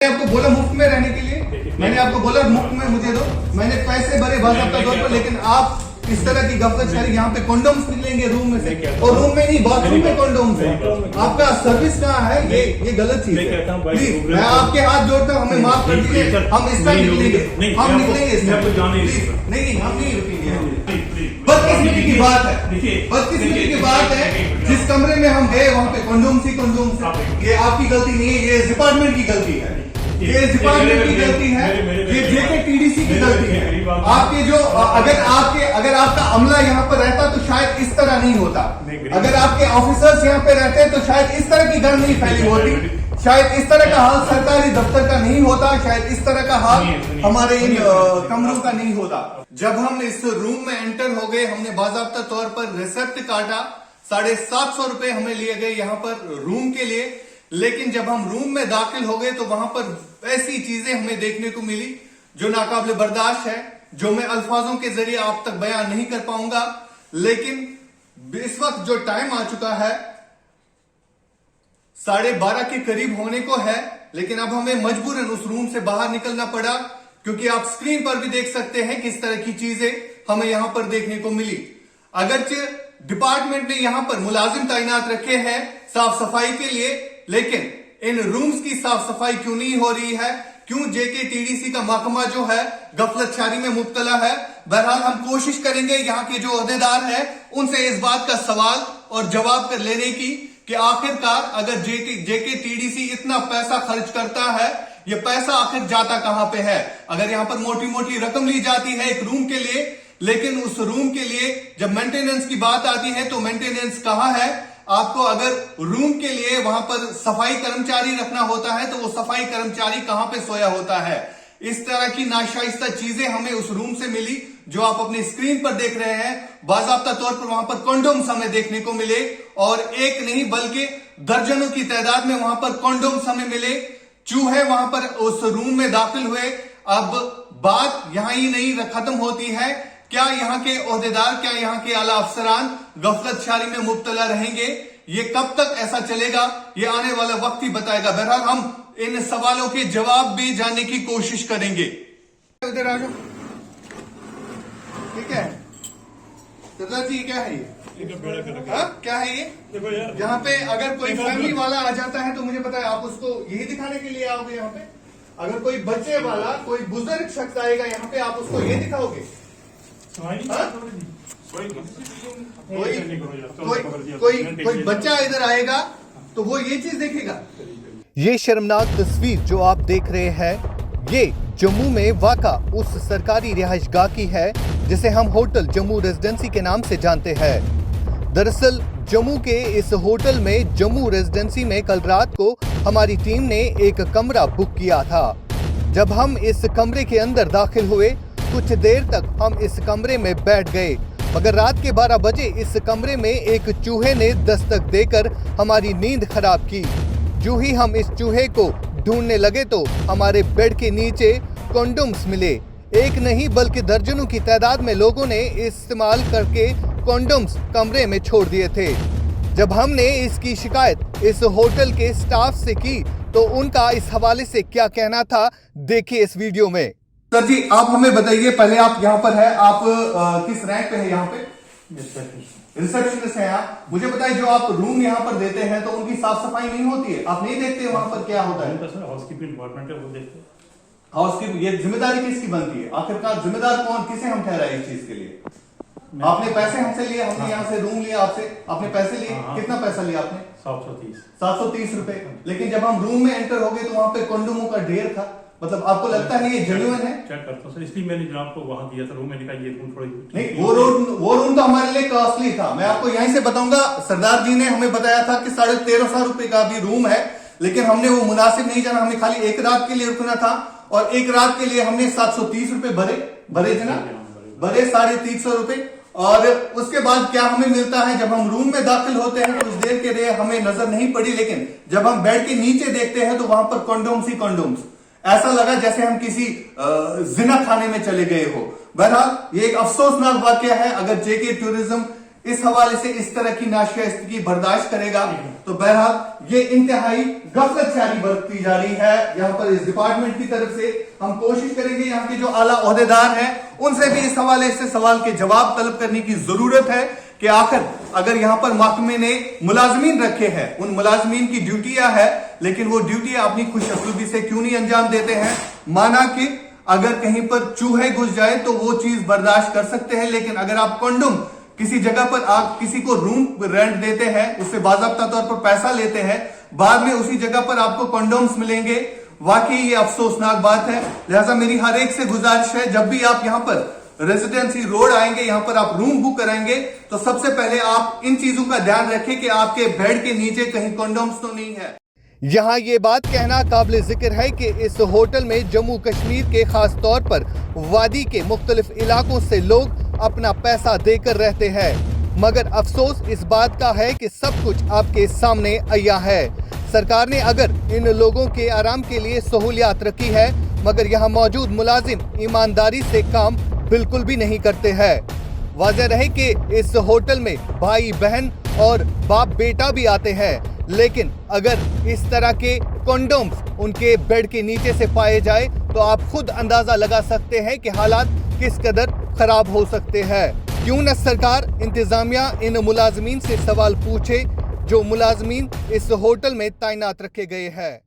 आपको बोला मुफ्त में रहने के लिए, मैंने आपको बोला मुफ्त में मुझे दो, मैंने पैसे भरे बाकायदा तौर पर, लेकिन आप इस तरह की गफलत शरी, यहाँ पे कंडोम्स निकलेंगे रूम में से, और रूम में नहीं बाथरूम में कंडोम्स है। आपका सर्विस कहाँ है? ये गलत चीज है। प्लीज मैं आपके हाथ जोड़ता हूँ, हमें माफ कर दीजिए, हम इस तरह निकलेंगे, हम निकलेंगे इस तरह। नहीं हम नहीं रुकेंगे। बदकिस्मती की बात है, बदकिस्मती की बात है, जिस कमरे में हम गए वहाँ पे कंडोम्स ही कंडोम्स है। ये आपकी गलती नहीं है, ये डिपार्टमेंट की गलती है, ये डिपार्टमेंट की गलती है, ये जेकेटीडीसी की गलती है। आपके जो अगर आपका अमला यहाँ पर रहता तो शायद इस तरह नहीं होता, अगर आपके ऑफिसर्स यहाँ पे रहते तो शायद इस तरह की गंद नहीं फैली होती, शायद इस तरह का हाल सरकारी दफ्तर का नहीं होता, शायद इस तरह का हाल हमारे इन कमरों का नहीं होता। जब हम इस रूम में एंटर हो गए, हमने बाकायदा तौर पर रिसिप्ट काटा, 750 रुपए हमें लिए गए यहाँ पर रूम के लिए। लेकिन जब हम रूम में दाखिल हो गए तो वहां पर ऐसी चीजें हमें देखने को मिली जो नाकाबिले बर्दाश्त है, जो मैं अल्फाजों के जरिए आप तक बयान नहीं कर पाऊंगा। लेकिन इस वक्त जो टाइम आ चुका है 12:30 के करीब होने को है, लेकिन अब हमें मजबूरन उस रूम से बाहर निकलना पड़ा, क्योंकि आप स्क्रीन पर भी देख सकते हैं किस तरह की चीजें हमें यहां पर देखने को मिली। अगरचे डिपार्टमेंट ने यहां पर मुलाजिम तैनात रखे हैं साफ सफाई के लिए, लेकिन इन रूम्स की साफ सफाई क्यों नहीं हो रही है? क्यों जेकेटीडीसी का महकमा जो है गफलतशारी में मुब्तला है? बहरहाल हम कोशिश करेंगे यहाँ के जो अहदेदार है उनसे इस बात का सवाल और जवाब कर लेने की कि आखिरकार अगर जेकेटीडीसी इतना पैसा खर्च करता है, ये पैसा आखिर जाता कहां पे है? अगर यहाँ पर मोटी मोटी रकम ली जाती है एक रूम के लिए, लेकिन उस रूम के लिए जब मेंटेनेंस की बात आती है तो मेंटेनेंस कहां है? आपको अगर रूम के लिए वहां पर सफाई कर्मचारी रखना होता है तो वो सफाई कर्मचारी कहां पे सोया होता है? इस तरह की नाशाइस्ता चीजें हमें उस रूम से मिली जो आप अपनी स्क्रीन पर देख रहे हैं। बाकायदा तौर पर वहां पर कंडोम्स हमें देखने को मिले, और एक नहीं बल्कि दर्जनों की तादाद में वहां पर कंडोम्स हमें मिले। चूहे वहां पर उस रूम में दाखिल हुए। अब बात यहां ही नहीं खत्म होती है, क्या यहाँ के ओहदेदार, क्या यहाँ के आला अफसरान गफलतशारी में मुब्तला रहेंगे? ये कब तक ऐसा चलेगा, ये आने वाला वक्त ही बताएगा। बहरहाल हम इन सवालों के जवाब भी जानने की कोशिश करेंगे। इधर आ जाओ, ठीक है सरदार जी, क्या है ये? क्या है ये? यहाँ पे अगर कोई फैमिली वाला आ जाता है तो मुझे पता है आप उसको यही दिखाने के लिए आओगे। यहाँ पे अगर कोई बच्चे वाला, कोई बुजुर्ग शख्स आएगा यहाँ पे, आप उसको ये दिखाओगे? कोई बच्चा इधर आएगा तो वो ये चीज देखेगा। ये शर्मनाक तस्वीर जो आप देख रहे हैं, ये जम्मू में वाक़ा उस सरकारी रिहाइशगाह की है जिसे हम होटल जम्मू रेजिडेंसी के नाम से जानते हैं। दरअसल जम्मू के इस होटल में, जम्मू रेजिडेंसी में कल रात को हमारी टीम ने एक कमरा बुक किया था। जब हम इस कमरे के अंदर दाखिल हुए, कुछ देर तक हम इस कमरे में बैठ गए, मगर रात के 12 बजे इस कमरे में एक चूहे ने दस्तक देकर हमारी नींद खराब की। जो ही हम इस चूहे को ढूंढने लगे तो हमारे बेड के नीचे कंडोम्स मिले। एक नहीं बल्कि दर्जनों की तादाद में लोगों ने इस्तेमाल करके कंडोम्स कमरे में छोड़ दिए थे। जब हमने इसकी शिकायत इस होटल के स्टाफ से की तो उनका इस हवाले से क्या कहना था, देखिए इस वीडियो में। सर जी, आप हमें बताइए, पहले आप यहाँ पर है, आप किस रैंक पे है यहाँ पे? रिसेप्शनिस्ट है आप। मुझे बताइए, जो आप रूम यहाँ पर देते हैं तो उनकी साफ सफाई नहीं होती है? आप नहीं देखते वहां पर क्या होता है? सर हाउसकीपिंग डिपार्टमेंट है, वो देखते हैं। हाउसकीपिंग, ये जिम्मेदारी किसकी बनती है आखिरकार? जिम्मेदार कौन, किसे हम ठहराए इस चीज के लिए? आपने पैसे हमसे लिए, हमने यहाँ से रूम लिया आपसे, आपने पैसे लिए, कितना पैसा लिया आपने? 730 रुपए। लेकिन जब हम रूम में एंटर हो गए तो वहां पे कंडोमों का ढेर था। मतलब आपको लगता है ये जेन्युइन है? चेक करता हूं सर, इसलिए मैंने जनाब को वहां दिया था रूम। मैंने कहा ये रूम थोड़ी नहीं, वो रूम तो हमारे लिए कॉस्टली था। मैं आपको यहीं से बताऊंगा, सरदार जी ने हमें बताया था कि 1350 रुपए का भी रूम है, लेकिन हमने वो मुनासिब नहीं जाना। हमें खाली एक रात के लिए रुकना था, और एक रात के लिए हमने 730 रुपए भरे जना, भरे 350 रुपए। और उसके बाद क्या हमें मिलता है? जब हम रूम में दाखिल होते हैं तो कुछ देर के लिए हमें नजर नहीं पड़ी, लेकिन जब हम बेड के नीचे देखते हैं तो वहां पर कंडोम्स ही कंडोम्स। ऐसा लगा जैसे हम किसी जिना खाने में चले गए हो। बहरहाल ये एक अफसोसनाक वाकया है। अगर जेके टूरिज्म इस हवाले से इस तरह की नाशाइस्तगी बर्दाश्त करेगा। तो बहरहाल ये इंतहाई गफलतशारी बरती जा रही है यहाँ पर इस डिपार्टमेंट की तरफ से। हम कोशिश करेंगे यहाँ के जो आला ओहदेदार हैं उनसे भी इस हवाले से सवाल के जवाब तलब करने की जरूरत है कि आखिर अगर यहाँ पर महकमे ने मुलाजमीन रखे हैं, उन मुलाजमीन की ड्यूटियां है, लेकिन वो ड्यूटियां अपनी खुशअसलूबी से क्यों नहीं अंजाम देते हैं। माना कि अगर कहीं पर चूहे घुस जाए तो वो चीज बर्दाश्त कर सकते हैं, लेकिन अगर आप कंडोम किसी जगह पर आप किसी को रूम रेंट देते हैं, उससे बाज़ाब्ता तौर पर पैसा लेते हैं, बाद में उसी जगह पर आपको कंडोम्स मिलेंगे, वाकई ये अफसोसनाक बात है। लिहाजा मेरी हर एक से गुजारिश है, जब भी आप यहाँ पर रेजिडेंसी रोड आएंगे, यहाँ पर आप रूम बुक कराएंगे, तो सबसे पहले आप इन चीजों का ध्यान रखें कि आपके बेड के नीचे कहीं कंडोम्स तो नहीं है। यहाँ ये बात कहना काबिल जिक्र है कि इस होटल में जम्मू कश्मीर के खास तौर पर वादी के मुख्तलिफ इलाकों से लोग अपना पैसा देकर रहते हैं, मगर अफसोस इस बात का है कि सब कुछ आपके सामने आया है। सरकार ने अगर इन लोगों के आराम के लिए सहूलियात रखी है, मगर यहाँ मौजूद मुलाजिम ईमानदारी से काम बिल्कुल भी नहीं करते हैं। वाज़ेह रहे कि इस होटल में भाई बहन और बाप बेटा भी आते हैं, लेकिन अगर इस तरह के कंडोम्स उनके बेड के नीचे से पाए जाए तो आप खुद अंदाजा लगा सकते हैं कि हालात किस कदर खराब हो सकते हैं। क्यों न सरकार इंतजामिया इन मुलाजमीन से सवाल पूछे जो मुलाजमीन इस होटल में तैनात रखे गए हैं।